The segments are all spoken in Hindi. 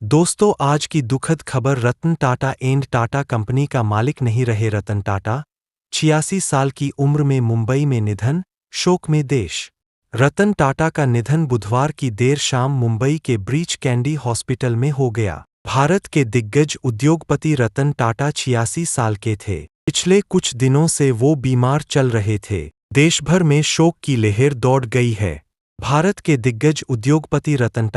दोस्तों, आज की दुखद खबर। रतन टाटा एंड टाटा कंपनी का मालिक नहीं रहे रतन टाटा। 86 साल की उम्र में मुंबई में निधन, शोक में देश। रतन टाटा का निधन बुधवार की देर शाम मुंबई के ब्रीच कैंडी हॉस्पिटल में हो गया। भारत के दिग्गज उद्योगपति रतन टाटा 86 साल के थे। पिछले कुछ दिनों से वो बीमार चल रहे थे। देश भर में शोक की लहर दौड़ गई है। भारत के दिग्गज उद्योगपति रतन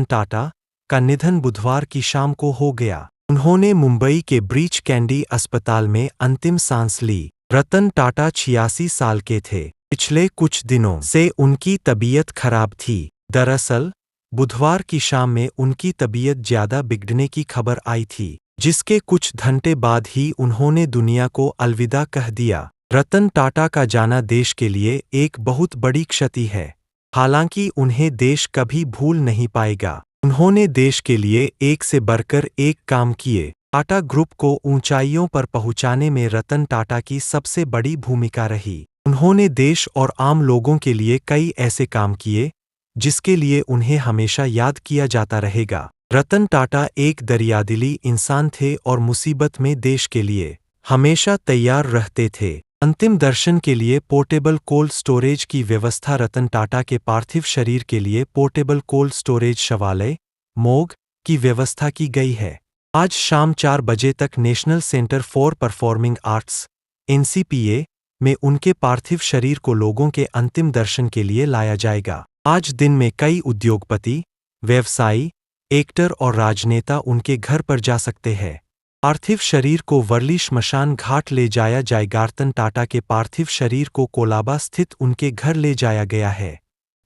टाटा का निधन बुधवार की शाम को हो गया। उन्होंने मुंबई के ब्रीच कैंडी अस्पताल में अंतिम सांस ली। रतन टाटा 86 साल के थे। पिछले कुछ दिनों से उनकी तबीयत खराब थी। दरअसल बुधवार की शाम में उनकी तबीयत ज्यादा बिगड़ने की खबर आई थी, जिसके कुछ घंटे बाद ही उन्होंने दुनिया को अलविदा कह दिया। रतन टाटा का जाना देश के लिए एक बहुत बड़ी क्षति है। हालांकि उन्हें देश कभी भूल नहीं पाएगा। उन्होंने देश के लिए एक से बढ़कर एक काम किए। टाटा ग्रुप को ऊंचाइयों पर पहुंचाने में रतन टाटा की सबसे बड़ी भूमिका रही। उन्होंने देश और आम लोगों के लिए कई ऐसे काम किए जिसके लिए उन्हें हमेशा याद किया जाता रहेगा। रतन टाटा एक दरियादिली इंसान थे और मुसीबत में देश के लिए हमेशा तैयार रहते थे। अंतिम दर्शन के लिए पोर्टेबल कोल्ड स्टोरेज की व्यवस्था। रतन टाटा के पार्थिव शरीर के लिए पोर्टेबल कोल्ड स्टोरेज शवालय मोग की व्यवस्था की गई है। आज शाम 4 बजे तक national centre for performing arts (NCPA) में उनके पार्थिव शरीर को लोगों के अंतिम दर्शन के लिए लाया जाएगा। आज दिन में कई उद्योगपति, व्यवसायी, एक्टर और राजनेता उनके घर पर जा सकते हैं। पार्थिव शरीर को वर्ली श्मशान घाट ले जाया जाएगा। रतन टाटा के पार्थिव शरीर को कोलाबा स्थित उनके घर ले जाया गया है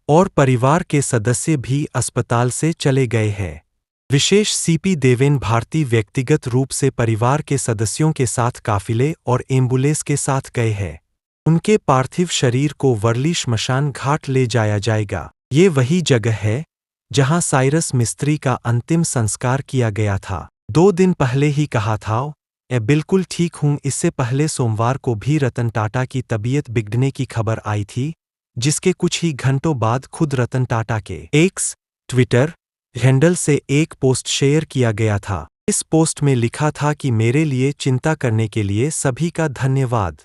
और परिवार के सदस्य भी अस्पताल से चले गए हैं। विशेष CP देवेन भारती व्यक्तिगत रूप से परिवार के सदस्यों के साथ काफिले और एम्बुलेंस के साथ गए हैं। उनके पार्थिव शरीर को वर्ली श्मशान घाट ले जाया जाएगा। ये वही जगह है जहां साइरस मिस्त्री का अंतिम संस्कार किया गया था। 2 दिन पहले ही कहा था, मैं बिल्कुल ठीक हूं। इससे पहले सोमवार को भी रतन टाटा की तबीयत बिगड़ने की खबर आई थी, जिसके कुछ ही घंटों बाद खुद रतन टाटा के एक्स ट्विटर हैंडल से एक पोस्ट शेयर किया गया था। इस पोस्ट में लिखा था कि मेरे लिए चिंता करने के लिए सभी का धन्यवाद।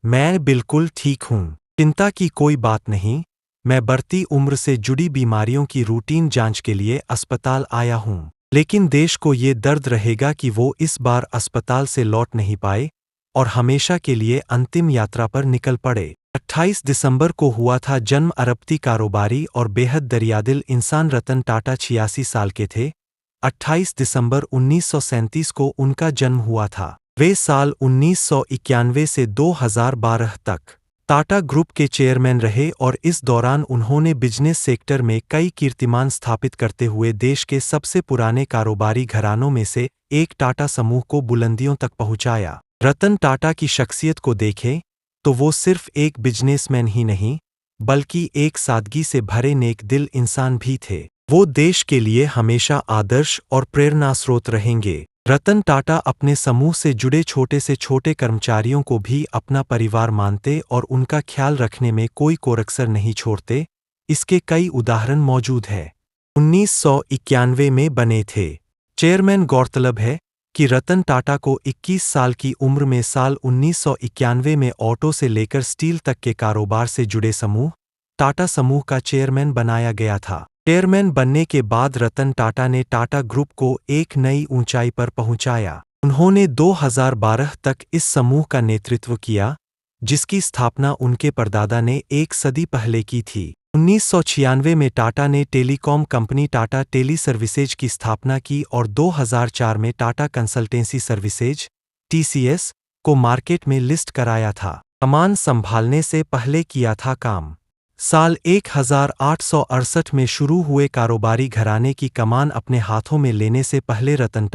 मैं बिल्कुल ठीक हूं। चिंता की कोई बात नहीं। मैं बढ़ती उम्र से जुड़ी बीमारियों की रूटीन जांच के लिए अस्पताल आया हूं। लेकिन देश को ये दर्द रहेगा कि वो इस बार अस्पताल से लौट नहीं पाए और हमेशा के लिए अंतिम यात्रा पर निकल पड़े। 28 दिसंबर को हुआ था जन्म। अरबती कारोबारी और बेहद दरियादिल इंसान रतन टाटा 86 साल के थे। 28 दिसंबर 1937 को उनका जन्म हुआ था। वे साल 1991 से 2012 तक टाटा ग्रुप के चेयरमैन रहे और इस दौरान उन्होंने बिजनेस सेक्टर में कई कीर्तिमान स्थापित करते हुए देश के सबसे पुराने कारोबारी घरानों में से एक टाटा समूह को बुलंदियों तक पहुंचाया। रतन टाटा की शख्सियत को देखें तो वो सिर्फ एक बिजनेसमैन ही नहीं, बल्कि एक सादगी से भरे नेक दिल इंसान भी थे। वो देश के लिए हमेशा आदर्श और प्रेरणा स्रोत रहेंगे। रतन टाटा अपने समूह से जुड़े छोटे से छोटे कर्मचारियों को भी अपना परिवार मानते और उनका ख्याल रखने में कोई कोरकसर नहीं छोड़ते। इसके कई उदाहरण मौजूद हैं। 1991 में बने थे चेयरमैन। गौरतलब है कि रतन टाटा को 21 साल की उम्र में साल 1991 में ऑटो से लेकर स्टील तक के कारोबार से जुड़े समूह टाटा समूह का चेयरमैन बनाया गया था। चेयरमैन बनने के बाद रतन टाटा ने टाटा ग्रुप को एक नई ऊंचाई पर पहुंचाया। उन्होंने 2012 तक इस समूह का नेतृत्व किया, जिसकी स्थापना उनके परदादा ने एक सदी पहले की थी। 1996 में टाटा ने telecom company Tata tele services की स्थापना की और 2004 में टाटा कंसल्टेंसी सर्विसेज (TCS) को मार्केट में लिस्ट कराया था। कमान संभालने से पहले किया था काम। साल 1868 में शुरू हुए कारोबारी घराने की कमान अपने हाथों में लेने से पहले रतन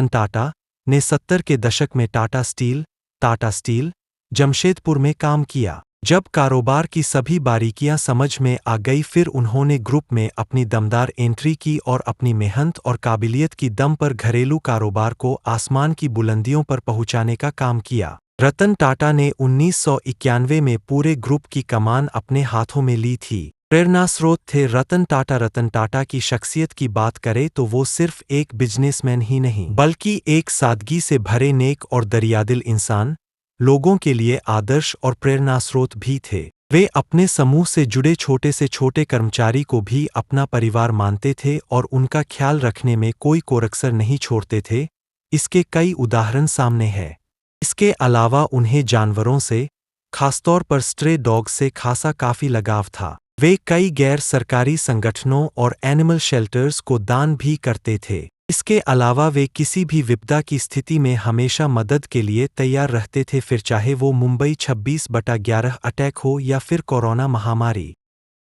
टाटा ने 70 के दशक में टाटा स्टील, जमशेदपुर में काम किया। जब कारोबार की सभी बारीकियां समझ में आ गई, फिर उन्होंने ग्रुप में अपनी दमदार एंट्री की और अपनी मेहनत और काबिलियत की दम पर घरेलू कारोबार को आसमान की बुलंदियों पर पहुंचाने का काम किया। रतन टाटा ने 1991 में पूरे ग्रुप की कमान अपने हाथों में ली थी। प्रेरणास्रोत थे रतन टाटा। रतन टाटा की शख्सियत की बात करें तो वो सिर्फ एक बिजनेसमैन ही नहीं बल्कि एक सादगी से भरे नेक और दरियादिल इंसान, लोगों के लिए आदर्श और प्रेरणास्रोत भी थे। वे अपने समूह से जुड़े छोटे से छोटे कर्मचारी को भी अपना परिवार मानते थे और उनका ख्याल रखने में कोई कोरकसर नहीं छोड़ते थे। इसके कई उदाहरण सामने हैं। इसके अलावा उन्हें जानवरों से, खासतौर पर स्ट्रे डॉग से खासा काफ़ी लगाव था। वे कई गैर सरकारी संगठनों और एनिमल शेल्टर्स को दान भी करते थे। इसके अलावा वे किसी भी विपदा की स्थिति में हमेशा मदद के लिए तैयार रहते थे, फिर चाहे वो मुंबई 26/11 अटैक हो या फिर कोरोना महामारी।